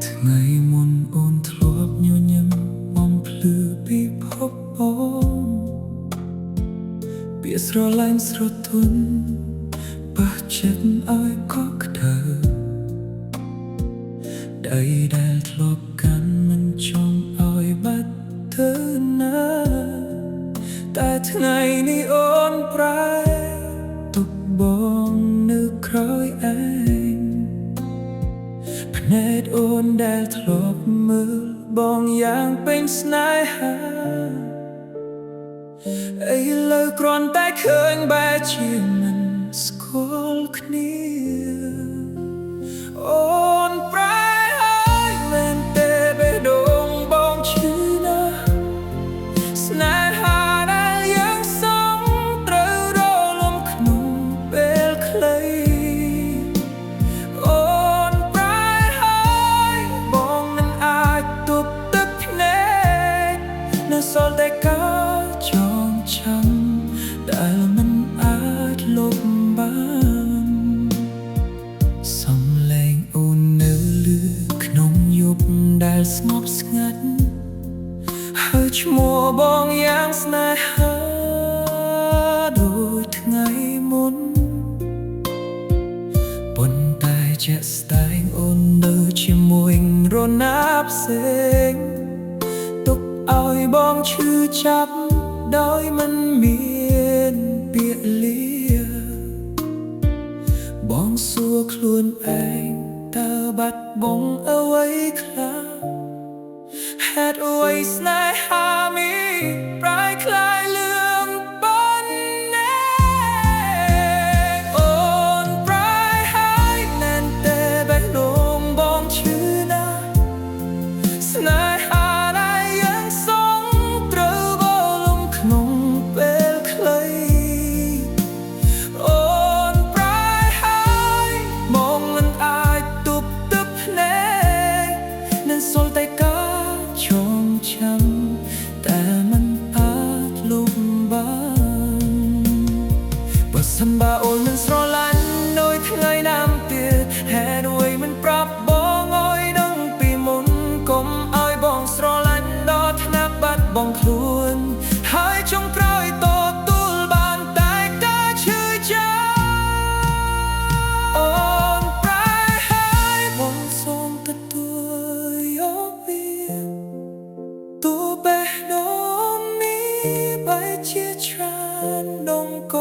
ថ្ងៃមុនអូនធ្លាប់ញញឹមបំភ្លឺពីភពអូនពាក្យស្រឡាញ់ស្រទន់ប៉ះចិត្តឲ្យកក់ក្ដៅដៃដែលធ្លាប់កាន់មិនចង់ឲ្យបាត់ទៅណាតែថ្ងៃនេះអូនប្រែទុកបងនៅក្រោយឯងភ្នែកអូនដែលធ្លាប់មើលបងយ៉ាងពេញស្នេហាឥឡូវគ្រាន់តែឃើញបែរជាមិនស្គាល់គ្នាអូនប្រែហើយមែនទេបេះដូងបងឈឺណាស់ស្នេហាដែលយើងសងត្រូវរលំក្នុងពេលខ្លីអូនប្រែហើយបងមិនអាចទប់ទឹកភ្នែកនៅសល់តែការចងចាំដែលមិនអាចលុបបានសំឡេងអូននៅលឺក្នុងយប់ដែលស្ងប់ស្ងាត់ហើយឈ្មោះបងយ៉ាងស្នេហាដូចថ្ងៃមុនប៉ុន្តែជាក់ស្ដែងអូននៅជាមួយរណាផ្សេងទុកឲ្យបងឈឺចាប់ដោយមិនមានពាក្យលាបងសួរខ្លួនឯងតើបាត់បង់អ្វីខ្លះហេតុអ្វីស្នេហាមានប្រែคล้ายលឿងប៉ុណ្ណេះអូនប្រែហើយមែនទេបេះដូងបងឈឺណាស់ស្នេហាដែលយើងសងត្រូវបលំក្នុងពេលខ្លីអូនប្រែហើយបងមិនអាចទប់ទឹកភ្នែកនឹងសល់តែការចងចាំតែមិនអាចលុបបានបើសិនបើអូនមិនស្រឡាញ់ដូចថ្ងៃណាំទៀតហេតុអ្វីមិនប្រាប់បងឲ្យដឹងពីមុនកុំឲ្យបងស្រឡាញ់ដល់ថ្នាក់បាត់បង់ខ្លួនហើយចុងក្រោយទទួលបានតែការឈឺចាប់អូនប្រែហើយបងសូមទទួលយកវាទោះបេះដូងនេះបែរជាច្រើនដងក